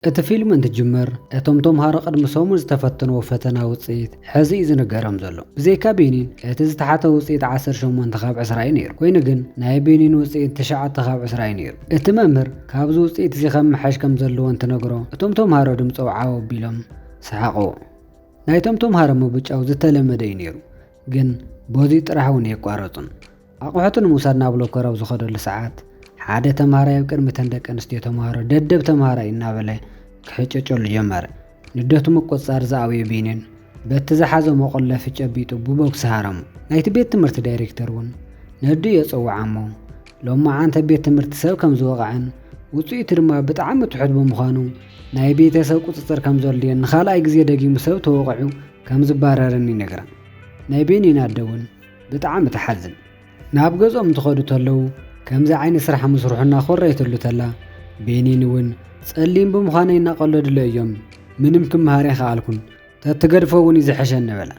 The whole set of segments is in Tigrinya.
الفيلم انتجمر اتوم هارا قد مسوم زتفتنوا فتنا وصيت حزي زنقرم زلو بزي كابينين اتزتحات وصيت 10 شمون تخاب 10 نير كوين جن ناي بينين وصيت 9 تخاب 10 نير اتممر كابز وصيت زي خم حاج كم زلو انت نقرو اتوم هارا دمصو عاو بيلم سحقو ناي توم هارا مبچاو زتلمدي نيرو جن بودي طرحون يقارطن اقوحتن موسى نابلو كراو زخدل ساعات حادة تمارا يبقر متندق انستيو تمارا ددب تمارا ينابله كحچچول جمر ندهتو مقصار زاوي بينين بتزحازو مقلف چبيتو بوبوكس هارم نايت بيت تمرت دايركتورون ندو يصوعمو لما عانت بيت تمرت سب كم زوقعن وصيت رما بتعم تحد بمخانو ناي بيت سب قصصر كم زولين خالاي غزي دغيم سب توقعو كم زباررني نغرا ناي بيني نادون بتعم تحزن ناب غزوم تخدو تلو كمز عين سرح مسروحنا خريتلو تلا بينينون صليم بمخانه ينقلد ليوم منم كم هاري خالكم تتقرفوني زحشن بلا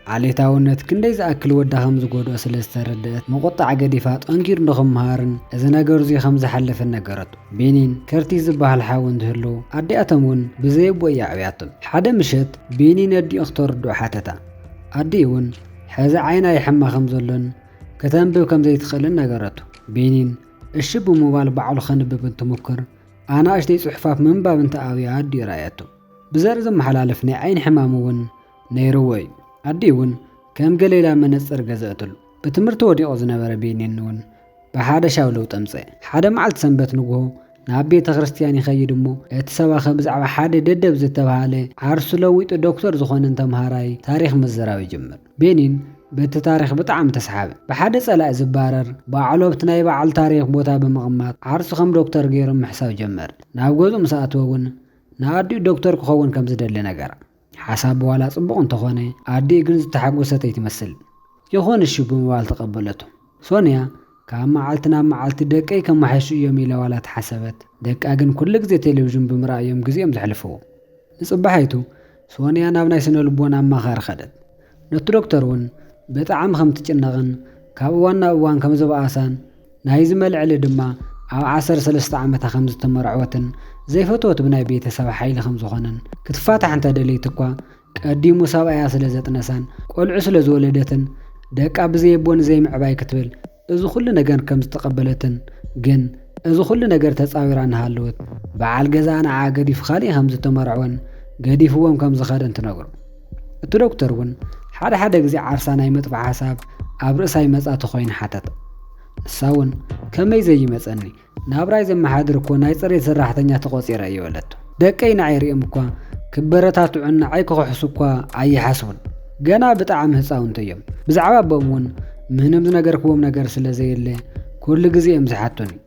عليتاونت كندي زاكل ودا خمز غودو سلستردت مقطع قديفات انكير نخم هارن اذا نغر زي خمز حلف النغرت بينين كرتي زبال حاون دهلو ادي اتمون بزي بويا عياتم حدا مشت بينين ادي اختار دو حاتتا اديون حزا عينا يحما خمزلن كتنبو كم زي تخلن نغرتو بينين الشب موبايل بعل خنبب تمكر انا اشتي صحفاف من باب انت اوي عدي رايته بزرزم حلالفني عين حمامون نيروي عديون كم قليلا منصر غزاتل بتمرت ودي اوزنبر بينينون بحاده شاولو طمصي حاده معلت سنبت نغو نابي تخرستيان يخيدمو اتسوا خبزعوا حاده ددب زتباله عرس لويط دكتور زخون تمهاراي تاريخ مزراوي جمر بينين بت تاريخ بطعم تسحاب بحد صلاة زبارر بعلوبت ناي بعل تاريخ بوتا بمقمات عرس خم دكتور غيرم محساب جمر ناغوزم ساعتوون نادي دكتور كخون كم زدل نغر حساب ولا صبق انت خوني ادي جن تحقوسته يتمثل يخون الشب موال تقبلته سونيا كما عالتنا معالت دقي كما حشو يميله ولا تحسبت دقا جن كل غزي تلفزيون بمرايم غزيم زحلفو نصبحيتو سونيا نابناي سنه لبونا ما خير خدت نتدكتورون بطعم خم تچنغن كابوانا وان كم زباسان نايز ملعل دما او 13 عامه خمس تمرعوتن زي فتوت بناي بيت سبع حيل خمس خنن كتفاتح انت دليتكوا قديمو سبعيا سلازتنسان قلع سلازولدتن دقا بزي بون زي معباي كتبل ازو كل ነገር كم تقبلتن جن ازو كل ነገር تصاويران هالوت بعال غزانا عاقدي فخالي خمس تمرعون قديفوم كم زخدن تنغرو الدكتورون حدا غزي عرساناي مطبع حساب اب رأساي مصات خوين حتت نساون كمي زي مصني نابراي زي محادر كو ناي صري سراحتኛ تقوصير يولت دقينا عيريم كو كبرتاتو عنا عيكو حسوكو اي حسون غنا بطعم حصاون تيم بزعبا بمون منم ነገር كوم ነገር ስለዘيله كل غزي امزحتوني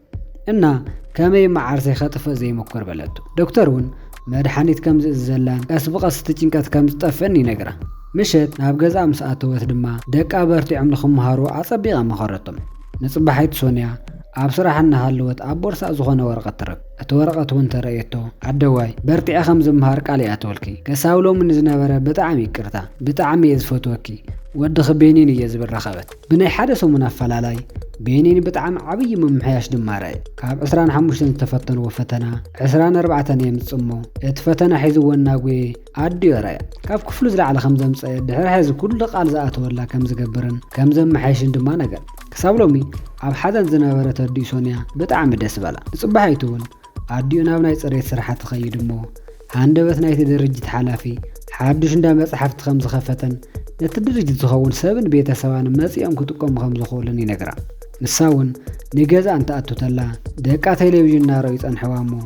እና كمي معرسي خطف زي مكر بلتو دكتورون مدحانيت كم زلان اسبقس تچنقت كم طفني نغرا مشت ناب غزا مساتوت دما دقا برتي عملخم مهارو اصبيغا مخرطم نصبحيت سونيا اب سراحنا هالوت اب بورصا زغونه ورقه ترك اتورقت وانت رايتو عدواي برتي اخم زمهار قالي اتولكي كساولو من زنبره بطعم يقرتا بطعم يزفتوكي ود خبينين يزبر رخبت بني حدث من افلالاي بينين بطعم عبي ممحياش دماراي كاب 25 تفتنوا وفتنا 24 يمصمو اتفتنا حيزونا غوي ادي رايا كاب كفلو زلا على خمزه مص دحر حيز كل قال زات ولا كم زغبرن كم زمحياش دما نغر كسابلومي اب حدن زنبره تدي سونيا بطعم دس بلا صبحيتون اديو نابناي صريت سرحات خيدمو هاندبت نايت درجت حلافي حدش ندا مصحفت خمس خفتن نتدرج زخون سبن بيتسوان مصيام كتقوم خمس خولني نغرا نساون نيغزا انت اتوتلا دقا تلفزيون نارو يصنحوامو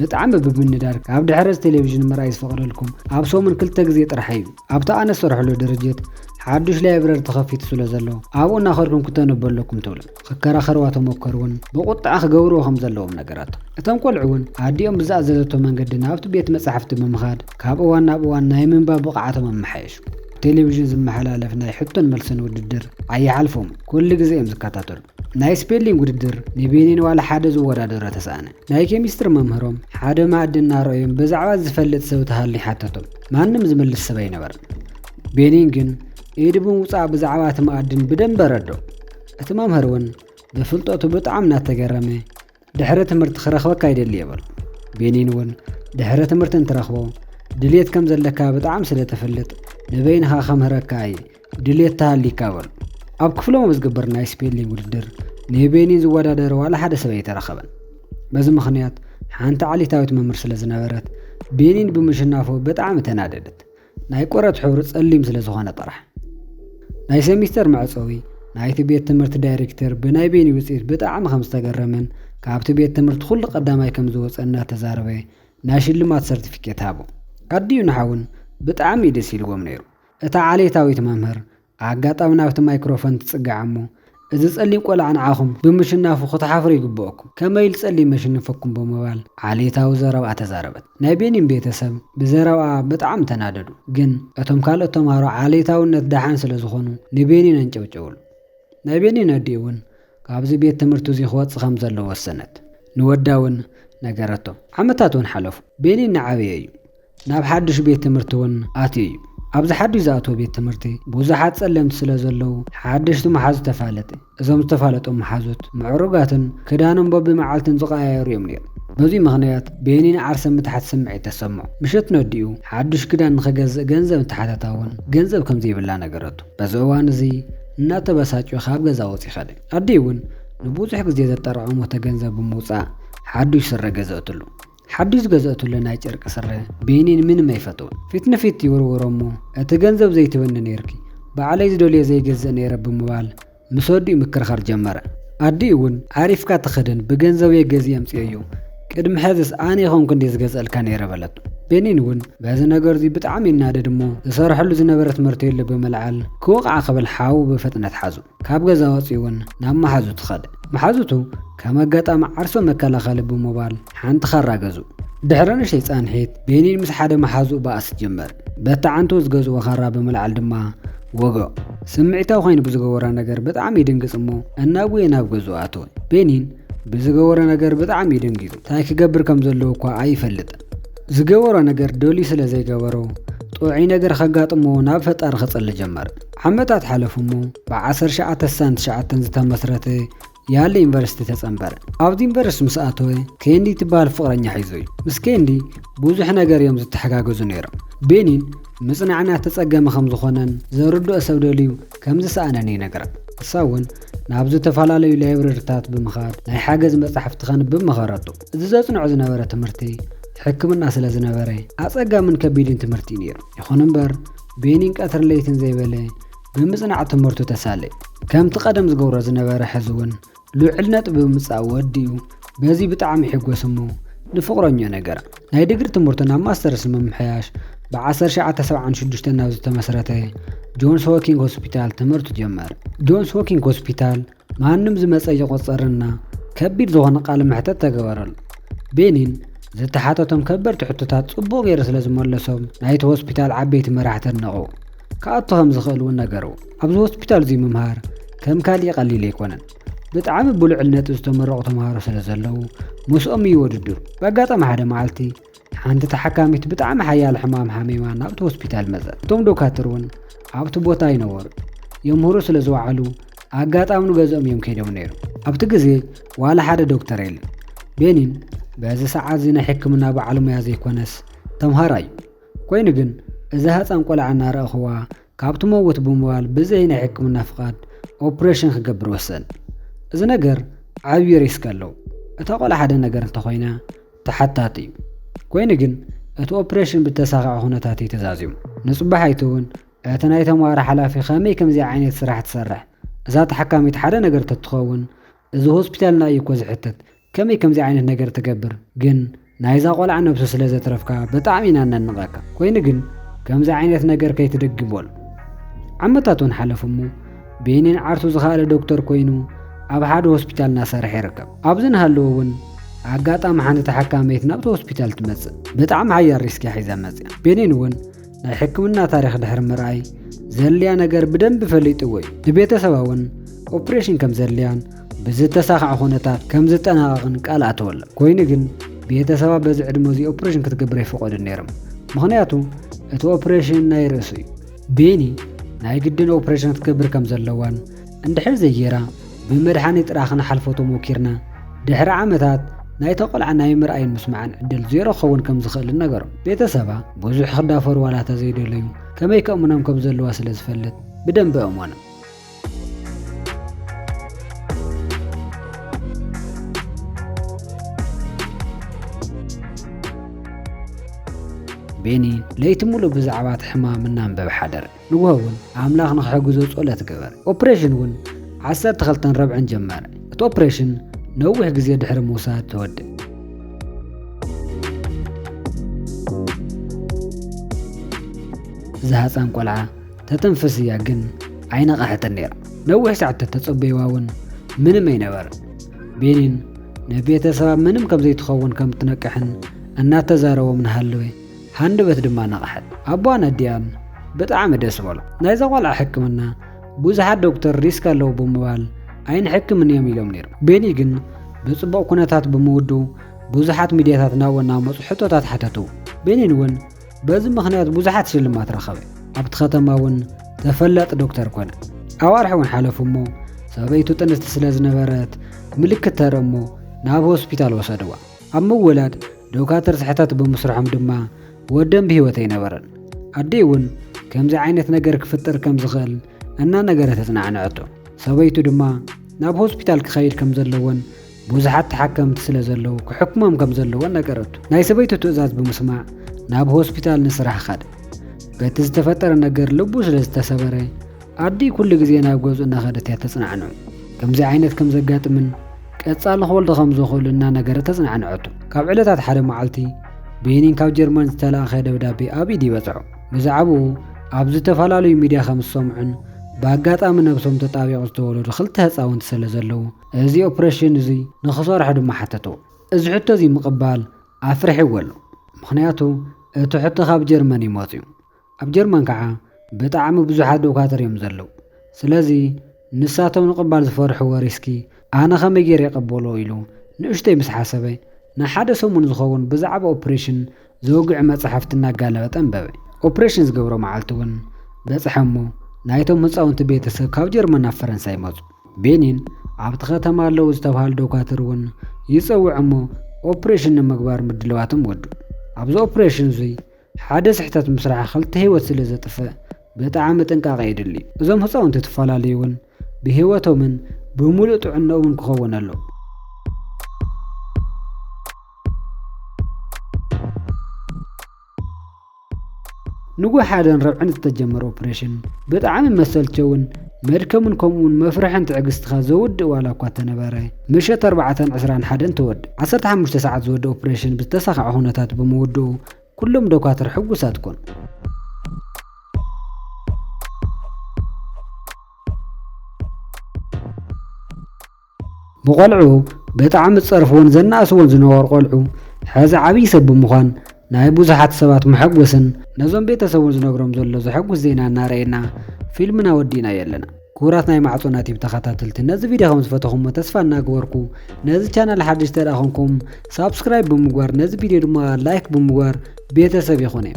بطعم ببندار اب دحرز تلفزيون مرايز فقرلكم اب سومن كلتا غزي طرحيو ابتا انا سرحلو درجت حدش لايبرر تخفيت سلازلو ابو ناخركم كتنبلكم تول خكرا خرواتو مكرون بقطع خغورو خمزلوم نغرات اتم قلعون عديهم بزاززتو منقدنا ابت بيت مصحفت بمخاد كابوانا بوانا يمن بقعاتو ممحيش تلفزيون زمحلالفنا يحطن ملسن وددر اي حلفهم كل غزي امزكاتاتر ناي سبيلينغ وددر نبينين ولا حدا زورادر تسانه ناي كيمستر ممهروم حدا معدنا رايم بزعوا زفلت سوتهالي حتتم مانم زملس سباي نبر بينينغن يدبو وصا بزعوات معدن بدن بردو اتمام هرون بفلطوتو بطعم ناتغرمه دحره تمرت خرخوك ايدل يبل ቤኒን እውን ድሕረ ትምህርቲ እንትረኽቦ ድሌት ከም ዘለካ ብጣዕሚ ስለ ተፈልጥ ንበይንኻ ኸምህረካ እየ ድሌት ተሃሊካ በሉ። ኣብ ክፍሎም ዝግበር ናይ ስፔሊንግ ውድድር ንቤኒን ዝወዳደር ዋላ ሓደ ሰብ ኣይተረኸበን። በዚ ምኽንያት ሓንቲ ዓሌታዊት መምህር ስለ ዝነበረት ቤኒን ብምሽናፎ ብጣዕሚ ተናደደት። ናይ ቆረት ሕብሪ ጸሊም ስለ ዝኾነ ጥራሕ። ናይ ሴሚስተር መዕፀዊ ናይቲ ቤት ትምህርቲ ዳይሬክተር ብናይ ቤኒ ውፅኢት ብጣዕሚ ከም ዝተገረመን ካብቲ ቤት ትምህርቲ ኩሉ ቀዳማይ ከም ዝወፀ እናተዛረበ ናይ ሽልማት ሰርቲፊኬት ሃቦ። ኣዲዩ ንሓውን ብጣዕሚ ደስ ኢልዎም ነይሩ። እታ ዓሌታዊት መምህር ኣጋጣሚ ናብቲ ማይክሮፎን ትጽጋዕ እሞ እዚ ጸሊም ቆልዓ ንዓኹም ብምሽናፉ ክትሓፍሩ ይግብአኩም ከመይ ኢሉ ጸሊም መሽንፈኩም ብምባል ዓሌታዊ ዘረብኣ ተዛረበት። ናይ ቤኒን ቤተሰብ ብዘረብኣ ብጣዕሚ ተናደዱ። ግን እቶም ካልኦት ተምሃሮ ዓሌታውነት ዳሓን ስለ ዝኾኑ ንቤኒን አንጨብጨብሉ። ናይ ቤኒን ኣዲ እውን ካብዚ ቤት ትምህርቲ እዚ ክወፅእ ከም ዘለዎ ወሰነት። ንወዳ እውን ነገረቶ። ዓመታት እውን ሓለፉ። ቤኒን ንዓበየ እዩ። ናብ ሓድሽ ቤት ትምህርቲ እውን ኣትዩ እዩ። ኣብዚ ሓድሽ ዝኣተወ ቤት ትምህርቲ ብዙሓት ጸለምቲ ስለ ዘለዉ ሓደሽቲ መሓዙ ተፋለጠ። እዞም ዝተፋለጦም መሓዙት ምዕሩጋትን ክዳኖም በቢመዓልትን ዝቐያየሩ እዮም ነይሮም። በዚ ምኽንያት ቤኒን ዓርሰ ምትሓት ስምዒት ተሰምዖ። ምሸት ነዲኡ ሓድሽ ክዳን ንኽገዝእ ገንዘብ እንተሓተታ እውን ገንዘብ ከም ዘይብላ ነገረቱ። በዚ እዋን እዚ እናተበሳጭዮ ካብ ገዛ ወፂ ኸደ። ኣዲ እውን ንብዙሕ ግዜ ዘጠራቐሞቶ ገንዘብ ብምውፃእ ሓድሽ ስረ ገዘእትሉ። ሓድሽ ገዘእትሉ ናይ ጨርቂ ስረ ቤኒን ምንም ኣይፈትውን። ፊት ንፊት ይውርውሮ እሞ እቲ ገንዘብ ዘይትብኒ ነይርኪ ባዕለይ ዝደልዮ ዘይገዝእ ነይረ ብምባል ምስ ወዲኡ ምክርኻር ጀመረ። ኣዲ እውን ዓሪፍካ ትኽድን ብገንዘብ የገዝእ የምፅዮ እዩ ቅድሚ ሕዝስ ኣነ ይኾንኩ እንዴ ዝገዘአልካ ነይረ በለቱ። ቤኒን እውን በዚ ነገር እዚ ብጣዕሚ ይናደድ እሞ ዝሰርሐሉ ዝነበረ ትምህርቲ የለ ብምልዓል ክወቕዓ ክብል ሓው ብፍጥነት ሓዙ። ካብ ገዛ ወፂኡ እውን ናብ መሓዙቱ ኸደ። መሓዙቱ ከም ኣጋጣሚ ዓርሶ መከላኸሊ ብምባል ሓንቲ ካራ ገዙ። ድሕሪ ንእሽተይ ጻንሒት ቤኒን ምስ ሓደ መሓዙኡ በኣስ ጀመር። በታ ዓንቱ ዝገዝኦ ካራ ብምልዓል ድማ ወግዖ። ስምዒታዊ ኮይኑ ብዝገበሮ ነገር ብጣዕሚ ይድንግፅ እሞ እናብየ ናብ ገዝኡ ኣተወ። ቤኒን ብዝገበሮ ነገር ብጣዕሚ ይድንጊፁ። እንታይ ክገብር ከም ዘለዎ እኳ ኣይፈልጥን። ዝገበሮ ነገር ደልዩ ስለ ዘይገበሮ ጥዑይ ነገር ከጋጥሞ ናብ ፈጣሪ ክጸሊ ጀመረ። ዓመታት ሓለፉ እሞ ብ1969 ዝተመስረተ ያለ ዩኒቨርሲቲ ተጸንበረ። ኣብዚ ዩኒቨርሲቲ ምስ ኣተወ ኬንዲ ትበሃል ፍቕረኛ ሒዙ እዩ። ምስ ኬንዲ ብዙሕ ነገር እዮም ዝተሓጋገዙ ነይሮም። ቤኒን ምጽናዕና ተጸገመ ከም ዝኾነን ዘርድኦ ሰብ ደልዩ ከም ዝሰኣነን ይነግራ። እሳ እውን ናብ ዝተፈላለዩ ላይብረሪታት ብምኻድ ናይ ሓገዝ መጻሕፍቲ ከንብብ መኸረቱ። እዚ ዘጽንዖ ዝነበረ ትምህርቲ ሕክምና ስለ ዝነበረ ኣጸጋምን ከቢድን ትምህርቲ ነይሩ። ይኹን እምበር ቤኒን ቀትር ለይትን ዘይበለ ብምጽናዕ ትምህርቱ ተሳለየ። ከምቲ ቀደም ዝገብሮ ዝነበረ ሕዚ እውን ልዑል ነጥቢ ብምምጻእ ወዲኡ በዚ ብጣዕሚ ይሕጎስ እሞ ንፍቕረኞ ነገራ። ናይ ድግሪ ትምህርቱ ናብ ማስተርስ ምምሕያሽ ብ1976 ናብ ዝተመስረተ ጆንስ ሆኪንግ ሆስፒታል ትምህርቱ ጀመረ። ጆንስ ሆኪንግ ሆስፒታል ማንም ዝመፀ ይቆፀርና ከቢድ ዝኾነ ቃል ምሕተት ተገበረሉ። ቤኒን ዝተሓተቶም ከበድቲ ሕቶታት ጽቡቕ ገይሩ ስለ ዝመለሶም ናይቲ ሆስፒታል ዓበይቲ መራሕቲ ኣድነቕዎ። ከኣቶ ከም ዝኽእል እውን ነገርዎ። ኣብዚ ሆስፒታል እዚ ምምሃር ከም ካሊእ ቀሊል ኣይኮነን። ብጣዕሚ ብልዑል ነጥቢ ዝተመረቑ ተምሃሮ ስለ ዘለዉ ምስኦም ይወድድሩ። ብኣጋጣሚ ሓደ መዓልቲ ሓንቲ ተሓካሚት ብጣዕሚ ሓያል ሕማም ሓሚማ ናብቲ ሆስፒታል መፀት። እቶም ዶክተር እውን ኣብቲ ቦታ ይነበሩ የምህሩ ስለ ዝወዓሉ ኣጋጣሚ ንገዝኦም እዮም ከይዶም ነይሩ። ኣብቲ ግዜ ዋላ ሓደ ዶክተር የለን። ቤኒን በዚ ሰዓት እዚ ናይ ሕክምና በዓል ሞያ ዘይኮነስ ተምሃራ እዩ። ኮይኑ ግን እዛ ህፃን ቆልዓ እናረኣኽዋ ካብቲ መውት ብምባል ብዘይ ናይ ሕክምና ፍቓድ ኦፕሬሽን ክገብር ወሰን። እዚ ነገር ዓብዪ ሪስክ ኣለዎ። እታ ቆልዓ ሓደ ነገር እንተኾይና ተሓታት እዩ። ኮይኑ ግን እቲ ኦፕሬሽን ብተሳኻዕ ኩነታት እዩ ተዛዚሙ። ንጽባሕ እውን እቲ ናይ ተምሃሮ ሓላፊ ከመይ ከምዚ ዓይነት ስራሕ ትሰርሕ እዛ ተሓካሚት ሓደ ነገር ተትኸውን እዚ ሆስፒታልና እዩ እኮ ዝሕተት ከመይ ከምዚ ዓይነት ነገር ትገብር ግን ናይዛ ቆልዓ ነብሱ ስለ ዘትረፍካ ብጣዕሚ ኢና ነንቐካ። ኮይኑ ግን ከምዚ ዓይነት ነገር ከይትደግምበሉ። ዓመታት እውን ሓለፉ እሞ ቤኒን ዓርሱ ዝኻኣለ ዶክተር ኮይኑ ኣብ ሓደ ሆስፒታል እናሰርሐ ይርከብ። ኣብዚ ንሃለዎ እውን ኣጋጣሚ ሓንቲ ተሓካሚት ናብቲ ሆስፒታል ትመጽእ። ብጣዕሚ ሓያል ሪስክ ሒዛ መጽያ። ቤኒን እውን ናይ ሕክምና ታሪክ ድሕሪ ምርኣይ ዘልያ ነገር ብደንብ ፈሊጥዎ እዩ። ንቤተሰባ እውን ኦፕሬሽን ከም ዘልያን ብዝተሳኻዕ ኩነታት ከም ዝጠናቐቕን ቃል ኣተወላ። ኮይኑ ግን ቤተሰባ በዚ ዕድመ እዚ ኦፕሬሽን ክትገብር ኣይፈቐዱን ነይሮም። ምክንያቱ እቲ ኦፕሬሽን ናይ ርእሱ እዩ። ቤኒ ናይ ግድን ኦፕሬሽን ክትገብር ከም ዘለዋን እንድሕር ዘይጌራ ብመድሓኒት ጥራሕ ክንሓልፎ ተሞኪርና ድሕሪ ዓመታት ናይ ተቆልዓ ናይ ምርኣይን ምስማዕን ዕድል ዜሮ ክኸውን ከም ዝኽእል ነገሮም ቤተሰባ ብዙሕ ክዳፈሩ ዋላ ተዘይደለዩ ከመይ ከእሙኖም ከም ዘለዋ ስለ ዝፈልጥ ብደንቢ እሞነ ቤኒ ለይቲ ሙሉእ ብዛዕባ እቲ ሕማም እናንበበ ሓደረ ንጉሆ እውን ኣምላኽ ንክሕግዞ ጸሎት ገበረ ኦፕሬሽን እውን 12 ረብዕን ጀመረ እቲ ኦፕሬሽን ነዊሕ ግዜ ድሕሪ ምውሳድ ተወድእ እዛ ህፃን ቆልዓ ተተንፍስ እያ ግን ኣይነቓሕትን ነይራ ነዊሕ ሰዓታት ተጸበይዋ እውን ምንም ኣይነበረ ቤኒን ንቤተሰባ ምንም ከም ዘይትኸውን ከም ትነቅሕን እናተዛረቦም ንሃለወ ሃንደበት ድማ ነቕሐት ኣቦዋን ኣዲያን ብጣዕሚ ደስ በሎ ናይዛ ቆልዓ ሕክምና ብዙሓት ዶክተር ሪስክ ኣለዎ ብምባል ኣይንሕክምን እዮም ኢሎም ነይሩ ቤኒ ግን ብጽቡቕ ኩነታት ብምውዱ ብዙሓት ሚድያታት ናብኡ እናመፁ ሕቶታት ሓተቱ ቤኒን እውን በዚ ምኽንያት ብዙሓት ሽልማት ረኸበ ኣብቲ ከተማ እውን ተፈላጢ ዶክተር ኮነ ኣዋርሒ እውን ሓለፉ እሞ ሰበይቱ ጥንስቲ ስለ ዝነበረት ምልክት ተርኢ እሞ ናብ ሆስፒታል ወሰድዋ ኣብ ምውላድ ዶክተር ስሕተት ብምስርሖም ድማ ወደን ብሂወት ኣይነበረን ኣዲ እውን ከምዚ ዓይነት ነገር ክፍጠር ከም ዝኽእል እናነገረ ተጽናዕነዐቶ ሰበይቱ ድማ ናብ ሆስፒታል ክኸይድ ከም ዘለዎን ብዙሓት ተሓከምቲ ስለ ዘለዉ ክሕክሞም ከም ዘለዎን ነገረቱ ናይ ሰበይቱ ትእዛዝ ብምስማዕ ናብ ሆስፒታል ንስራሕ ኸደ በቲ ዝተፈጠረ ነገር ልቡ ስለ ዝተሰበረ ኣዲ ኩሉ ግዜ ናብ ገዝኡ እናኸደት እያ ተጽናዕንዑ ከምዚ ዓይነት ከም ዘጋጥምን ቀጻሊ ክወልዶ ከም ዝኽእሉ እናነገረ ተጽናዕነዐቶ ካብ ዕለታት ሓደ መዓልቲ ቤኒን ካብ ጀርመን ዝተላኸ ደብዳቤ ኣብ ኢድ ይበጽሖ ብዛዕባኡ ኣብ ዝተፈላለዩ ሚድያ ከም ዝሰምዑን ብኣጋጣሚ ነብሶም ተጣቢቑ ዝተወለዱ 2 ህፃውንቲ ስለ ዘለዉ እዚ ኦፕሬሽን እዚ ንኽሰርሑ ድማ ሓተትዎ እዚ ሕቶ እዚ ምቕባል ኣፍርሒዎ ኣሎ ምኽንያቱ እቲ ሕቶ ካብ ጀርመን ይመጽ እዩ ኣብ ጀርመን ከዓ ብጣዕሚ ብዙሓት ዶክተር እዮም ዘለዉ ስለዚ ንሳቶም ንቕባል ዝፈርሕዎ ሪስኪ ኣነ ከመይ ገይረ ይቐበሎ ኢሉ ንእሽተይ ምስ ሓሰበ ንሓደ ሰሙን ዝኸውን ብዛዕባ ኦፕሬሽን ዘውግዕ መጽሓፍቲ እናጋለበጠ አንበበ ኦፕሬሽን ዝገብሮ መዓልቲ እውን በጽሐ እሞ ናይቶም ህፃውንቲ ቤተሰብ ካብ ጀርመን ናብ ፈረንሳይ መፁ ቤኒን ኣብቲ ከተማ ኣለዉ ዝተባሃሉ ዶክተር እውን ይፀውዕ እሞ ኦፕሬሽን ንምግባር ምድለዋትም ወዱ ኣብዚ ኦፕሬሽን እዚ ሓደ ስሕተት ምስራሕ 2 ህይወት ስለ ዘጥፍእ ብጣዕሚ ጥንቃቐ የድሊ እዞም ህፃውንቲ ተፈላለዩ እውን ብህይወቶምን ብምሉእ ጥዕንኦምን ክኸውን ኣሎ ንጉ ሓደን ረብዕን ዝተጀመረ ኦፕሬሽን ብጣዕሚ መሰልቸውን መድከምን ከምኡውን መፍርሕን ትዕግስትኻ ዘውድእ ዋላ እኳ ተነበረ ምሸት 4:21 ተወድ 15 ሰዓት ዝወድ ኦፕሬሽን ብዝተሳኽዐ ኩነታት ብምውድኡ ኩሎም ዶክተር ሕጉሳት ኮኑ ብቆልዑ ብጣዕሚ ዝፀርፍዎን ዘናእስዎን ዝነበሩ ቆልዑ ሕዚ ዓብይ ሰብ ብምዃን ናይ ብዙሓት ሰባት መሐጎስን ነዞም ቤተሰቡን ዝነግሮም ዘሎ ዘሐጉስ ዜና እናረአየና ፊልምና ወዲና የለና ክቡራት ናይ ማዕጾና ቲቪ ተኸታተልቲ ነዚ ቪድዮ ከም ዝፈተኹም ተስፋ እናገበርኩ ነዚ ቻናል ሓድሽ ተዳኸንኩም ሳብስክራይብ ብምግባር ነዚ ቪድዮ ድማ ላይክ ብምግባር ቤተሰብ ይኹን